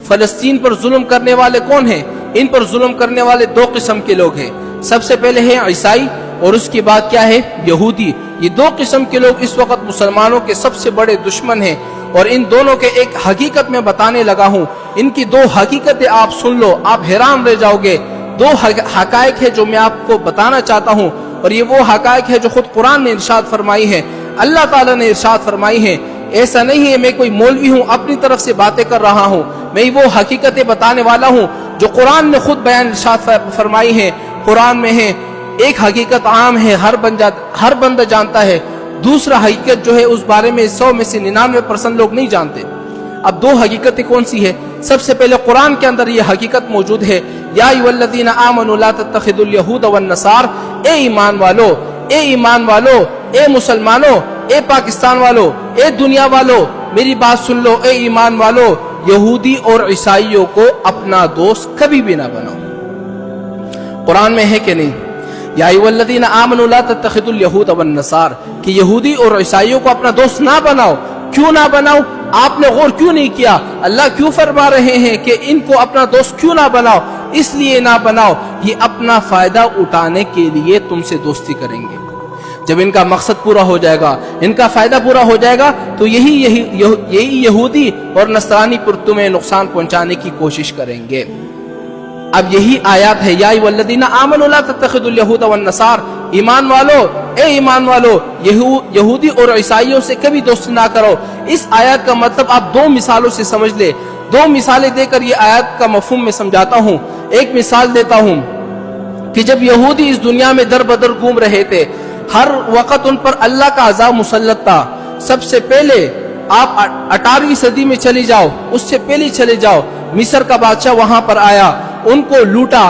فلسطین پر ظلم کرنے والے کون ہیں؟ ان پر ظلم کرنے والے دو قسم کے لوگ ہیں. سب سے پہلے ہیں عیسائی اور اس کے بعد کیا ہے؟ یہودی. یہ دو قسم کے لوگ اس وقت مسلمانوں کے سب سے بڑے دشمن ہیں. اور ان دونوں کے ایک حقیقت میں بتانے لگا ہوں. ان کی دو حقیقتیں آپ سن لو، آپ حیران رہ جاؤ گے. دو حقائق ہے جو میں آپ کو بتانا چاہتا ہوں، اور یہ وہ حقائق ہے جو خود قرآن نے ارشاد فرمائی ہے، اللہ تعالیٰ نے ارشاد فرمائی ہے. ایسا نہیں ہے میں کوئی مولوی ہوں اپنی طرف سے باتیں کر رہا ہوں، میں وہ حقیقتیں بتانے والا ہوں جو قرآن نے خود بیان ارشاد فرمائی ہے. قرآن میں ہے ایک حقیقت عام ہے، ہر بندہ جانتا ہے. دوسرا حقیقت جو ہے اس بارے میں 100 میں سے 99% لوگ نہیں جانتے. اب دو حقیقتیں کون سی ہے؟ سب سے پہلے قرآن کے اندر یہ حقیقت موجود ہے، یا ایھا الذین آمنوا لا تتخذوا اليہود والنصارى، اے ایمان والو، اے ایمان والو، اے مسلمانوں، اے پاکستان والو، اے دنیا والو، میری بات سن لو. اے ایمان والو، یہودی اور عیسائیوں کو اپنا دوست کبھی بھی نہ بناؤ. قرآن میں ہے کہ نہیں؟ یا ایھا الذین آمنوا لا تتخذوا اليہود والنصارى، کہ یہودی اور عیسائیوں کو اپنا دوست نہ بناؤ. کیوں نہ بناؤ؟ آپ نے غور کیوں نہیں کیا؟ اللہ کیوں فرما رہے ہیں کہ ان کو اپنا دوست کیوں نہ بناؤ؟ اس لیے نہ بناؤ، یہ اپنا فائدہ اٹھانے کے لیے تم سے دوستی کریں گے. جب ان کا مقصد پورا ہو جائے گا، ان کا فائدہ پورا ہو جائے گا، تو یہی یہودی اور نصرانی پر تمہیں نقصان پہنچانے کی کوشش کریں گے. اب یہی آیات ہے، یا ایھا الذین آمنوا لا تتخذوا اليہود والنصارى، ایمان والو، اے ایمان والو، یہودی اور عیسائیوں سے کبھی دوستی نہ کرو. اس آیات کا مطلب آپ دو مثالوں سے سمجھ لے. دو مثالیں دے کر یہ آیات کا مفہوم میں سمجھاتا ہوں. ایک مثال دیتا ہوں کہ جب یہودی اس دنیا میں در بدر گھوم رہے تھے، ہر وقت ان پر اللہ کا عذاب مسلط تھا. سب سے پہلے آپ 18ویں صدی میں چلی جاؤ، اس سے پہلے چلے جاؤ. مصر کا بادشاہ وہاں پر آیا، ان کو لوٹا،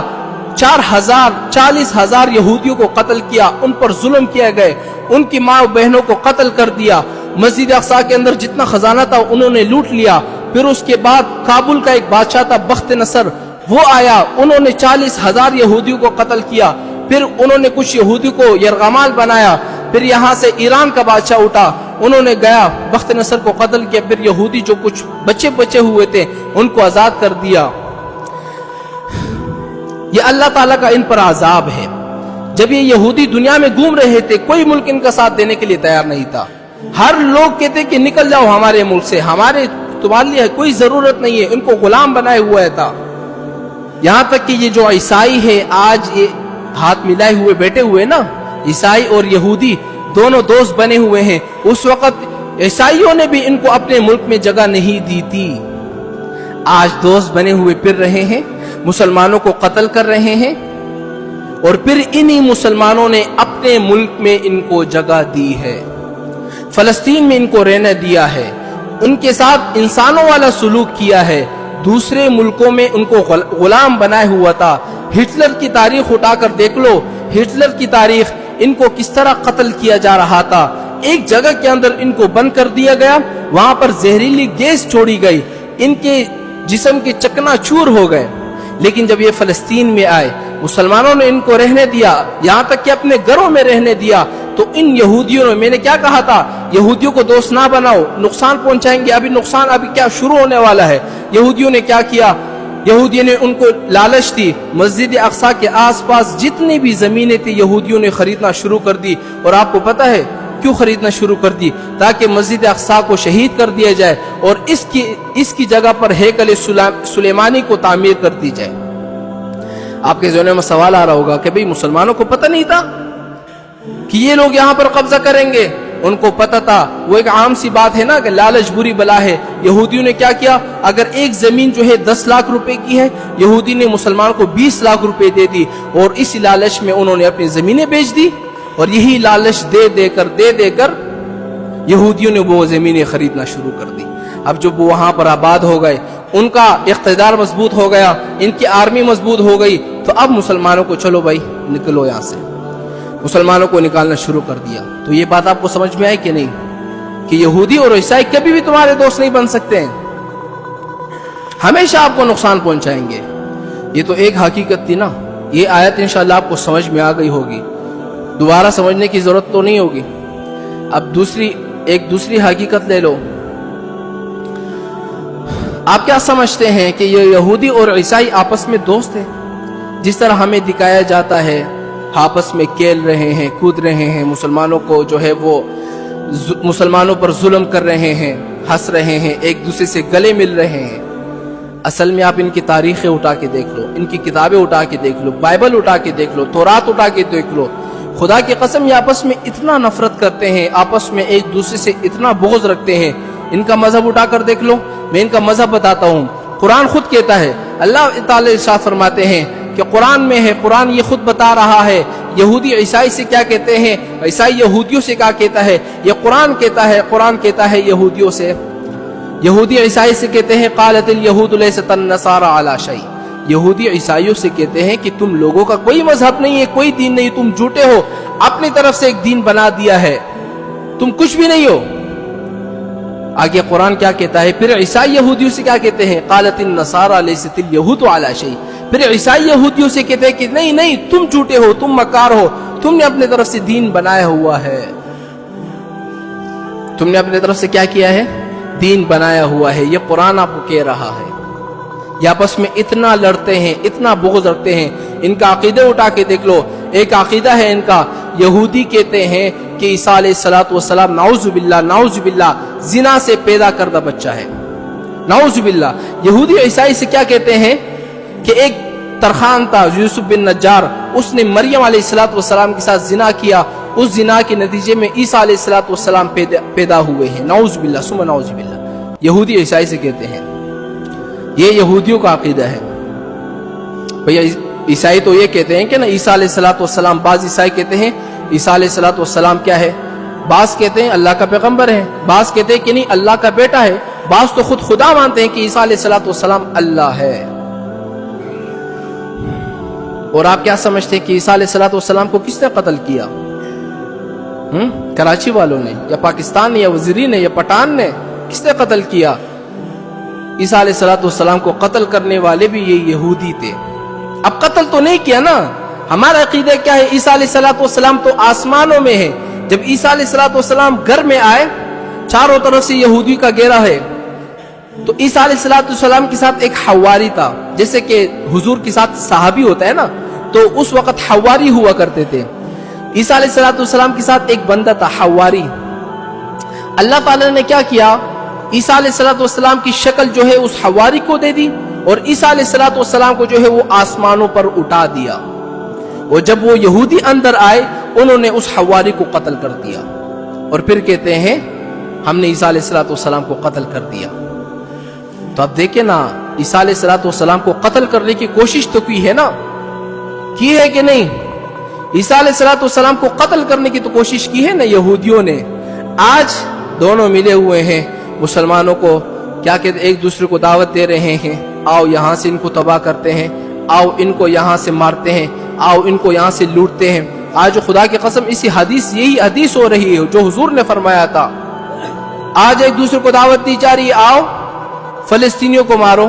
40,000 یہودیوں کو قتل کیا، ان پر ظلم کیا گئے، ان کی ماں و بہنوں کو قتل کر دیا. مسجد اقصی کے اندر جتنا خزانہ تھا انہوں نے لوٹ لیا. پھر اس کے بعد کابل کا ایک بادشاہ تھا بخت نصر، وہ آیا، انہوں نے 40,000 یہودیوں کو قتل کیا. پھر انہوں نے کچھ یہودیوں کو یرغمال بنایا. پھر یہاں سے ایران کا بادشاہ اٹھا، انہوں نے گیا بخت نصر کو قتل کیا. پھر یہودی جو کچھ بچے ہوئے تھے ان کو آزاد کر دیا. یہ اللہ تعالیٰ کا ان پر عذاب ہے. جب یہ یہودی دنیا میں گھوم رہے تھے، کوئی ملک ان کا ساتھ دینے کے لیے تیار نہیں تھا. ہر لوگ کہتے کہ نکل جاؤ ہمارے ملک سے، تمہارے لیے کوئی ضرورت نہیں ہے. ان کو غلام بنائے ہوا تھا. یہاں تک کہ یہ جو عیسائی ہے، آج یہ ہاتھ ملائے ہوئے بیٹھے ہوئے نا، عیسائی اور یہودی دونوں دوست بنے ہوئے ہیں. اس وقت عیسائیوں نے بھی ان کو اپنے ملک میں جگہ نہیں دی تھی. آج دوست بنے ہوئے پھر رہے ہیں، مسلمانوں کو قتل کر رہے ہیں، اور پھر انہی مسلمانوں نے اپنے ملک میں ان کو جگہ دی ہے. فلسطین میں ان کو رہنے دیا ہے، ان کے ساتھ انسانوں والا سلوک کیا ہے. دوسرے ملکوں میں ان کو غلام بنائے ہوا تھا. ہٹلر کی تاریخ اٹھا کر دیکھ لو، ہٹلر کی تاریخ، ان کو کس طرح قتل کیا جا رہا تھا. ایک جگہ کے اندر ان کو بند کر دیا گیا، وہاں پر زہریلی گیس چھوڑی گئی، ان کے جسم کے چکنا چور ہو گئے. لیکن جب یہ فلسطین میں آئے، مسلمانوں نے ان کو رہنے دیا، یہاں تک کہ اپنے گھروں میں رہنے دیا. تو ان یہودیوں نے، میں نے کیا کہا تھا، یہودیوں کو دوست نہ بناؤ، نقصان پہنچائیں گے. نقصان ابھی کیا شروع ہونے والا ہے. یہودیوں نے کیا کیا؟ یہودیوں نے ان کو لالچ دی، مسجد اقصی کے آس پاس جتنی بھی زمینیں تھی یہودیوں نے خریدنا شروع کر دی. اور آپ کو پتہ ہے کیوں خریدنا شروع کر دی؟ تاکہ مسجد اقصی کو شہید کر دیا جائے اور اس کی جگہ پر ہیکل سلیمانی کو تعمیر کر دی جائے. آپ کے ذہن میں سوال آ رہا ہوگا کہ بھئی مسلمانوں کو پتہ نہیں تھا کہ یہ لوگ یہاں پر قبضہ کریں گے؟ ان کو پتہ تھا. وہ ایک عام سی بات ہے نا کہ لالچ بری بلا ہے. یہودیوں نے کیا کیا؟ اگر ایک زمین جو ہے 10 لاکھ روپے کی ہے، یہودی نے مسلمان کو 20 لاکھ روپے دے دی، اور اسی لالچ میں انہوں نے اپنی زمینیں بیچ دی. اور یہی لالچ دے دے کر یہودیوں نے وہ زمینیں خریدنا شروع کر دی. اب جب وہ وہاں پر آباد ہو گئے، ان کا اقتدار مضبوط ہو گیا، ان کی آرمی مضبوط ہو گئی، تو اب مسلمانوں کو چلو بھائی نکلو یہاں سے، مسلمانوں کو نکالنا شروع کر دیا. تو یہ بات آپ کو سمجھ میں آئی کہ نہیں کہ یہودی اور عیسائی کبھی بھی تمہارے دوست نہیں بن سکتے ہیں، ہمیشہ آپ کو نقصان پہنچائیں گے. یہ تو ایک حقیقت تھی نا. یہ آیت انشاءاللہ آپ کو سمجھ میں آ گئی ہوگی، دوبارہ سمجھنے کی ضرورت تو نہیں ہوگی. اب دوسری حقیقت لے لو. آپ کیا سمجھتے ہیں کہ یہ یہودی اور عیسائی آپس میں دوست ہیں؟ جس طرح ہمیں دکھایا جاتا ہے آپس میں کھیل رہے ہیں، کود رہے ہیں، مسلمانوں کو جو ہے وہ مسلمانوں پر ظلم کر رہے ہیں، ہنس رہے ہیں، ایک دوسرے سے گلے مل رہے ہیں۔ اصل میں آپ ان کی تاریخیں اٹھا کے دیکھ لو، ان کی کتابیں اٹھا کے دیکھ لو، بائبل اٹھا کے دیکھ لو، تورات اٹھا کے دیکھ لو، خدا کی قسم یہ آپس میں اتنا نفرت کرتے ہیں، آپس میں ایک دوسرے سے اتنا بغض رکھتے ہیں۔ ان کا مذہب اٹھا کر دیکھ لو، میں ان کا مذہب بتاتا ہوں۔ قرآن خود کہتا ہے، اللہ تعالی ارشاد فرماتے ہیں کہ قرآن میں ہے، قرآن یہ خود بتا رہا ہے یہودی عیسائی سے کیا کہتے ہیں، عیسائی یہودیوں سے کیا کہتا ہے، یہ قرآن کہتا ہے، قرآن کہتا ہے یہودیوں سے، یہودی عیسائی سے کہتے ہیں قالت الیہود لیست النصارى علی شیء، یہودی عیسائیوں سے کہتے ہیں کہ تم لوگوں کا کوئی مذہب نہیں ہے، کوئی دین نہیں، تم جھوٹے ہو، اپنی طرف سے ایک دین بنا دیا ہے، تم کچھ بھی نہیں ہو۔ آگے قرآن کیا کہتا ہے، پھر عیسائی یہودیوں سے کیا کہتے ہیں، قالت النصارى لیست الیہود علی شیء، پھر عیسائی یہودیوں سے کہتے ہیں کہ نہیں نہیں تم جھوٹے ہو، تم مکار ہو، تم نے اپنے طرف سے دین بنایا ہوا ہے، تم نے اپنے طرف سے کیا کیا ہے، دین بنایا ہوا ہے۔ یہ قرآن آپ کو کہہ رہا ہے۔ یہ آپس میں اتنا لڑتے ہیں، اتنا بغض رکھتے ہیں۔ ان کا عقیدہ اٹھا کے دیکھ لو، ایک عقیدہ ہے ان کا، یہودی کہتے ہیں کہ عیسیٰ علیہ السلام نعوذ باللہ زنا سے پیدا کردہ بچہ ہے، نعوذ باللہ۔ یہودی عیسائی سے کیا کہتے ہیں کہ ایک ترخان تھا یوسف بن نجار، اس نے مریم علیہ السلام کے ساتھ زنا کیا، اس زنا کے نتیجے میں عیسیٰ علیہ السلام پیدا ہوئے ہیں، نعوذ باللہ ثم نعوذ باللہ۔ یہودی عیسائی سے کہتے ہیں، یہ یہودیوں کا عقیدہ ہے۔ بھئی عیسائی تو یہ کہتے ہیں کہ نا عیسیٰ علیہ السلام، بعض عیسائی کہتے ہیں عیسیٰ علیہ السلام کیا ہے، بعض کہتے ہیں اللہ کا پیغمبر ہے، بعض کہتے ہیں کہ نہیں اللہ کا بیٹا ہے، بعض تو خود خدا مانتے ہیں کہ عیسیٰ علیہ السلام اللہ ہے۔ اور آپ کیا سمجھتے ہیں کہ عیسیٰ علیہ السلام کو کس نے قتل کیا؟ کراچی والوں نے یا پاکستان نے یا وزیرین نے یا پٹھان نے؟ کس نے قتل کیا؟ عیسیٰ علیہ السلام کو قتل کرنے والے بھی یہ یہودی تھے۔ اب قتل تو نہیں کیا نا، ہمارا عقیدہ کیا ہے، عیسیٰ علیہ السلام تو آسمانوں میں ہے۔ جب عیسیٰ علیہ السلام گھر میں آئے، چاروں طرف سے یہودی کا گھیرا ہے، تو عیسیٰ علیہ السلام کے ساتھ ایک حواری تھا، جیسے کہ حضور کے ساتھ صحابی ہوتا ہے نا، تو اس وقت حواری ہوا کرتے تھے۔ عیسیٰ علیہ السلام کے ساتھ ایک بندہ تھا حواری۔ اللہ تعالی نے کیا کیا، عیسیٰ علیہ السلام کی شکل جو ہے اس حواری کو دے دی، اور عیسیٰ علیہ السلام کو جو ہے وہ آسمانوں پر اٹھا دیا۔ اور جب وہ یہودی اندر آئے، انہوں نے اس حواری کو قتل کر دیا، اور پھر کہتے ہیں ہم نے عیسیٰ علیہ السلام کو قتل کر دیا۔ تو اب دیکھیں نا، عیسیٰ علیہ السلام کو قتل کرنے کی کوشش تو کی ہے نا، کی ہے کہ نہیں؟ عیسیٰ علیہ السلام کو قتل کرنے کی تو کوشش کی ہے نا یہودیوں نے۔ آج دونوں ملے ہوئے ہیں، مسلمانوں کو کیا کہتے ایک دوسرے کو دعوت دے رہے ہیں، آؤ یہاں سے ان کو تباہ کرتے ہیں، آؤ ان کو یہاں سے مارتے ہیں، آؤ ان کو یہاں سے لوٹتے ہیں۔ آج خدا کی قسم اسی حدیث، یہی حدیث ہو رہی ہے جو حضور نے فرمایا تھا۔ آج ایک دوسرے کو دعوت دی جا رہی ہے، آؤ فلسطینیوں کو مارو،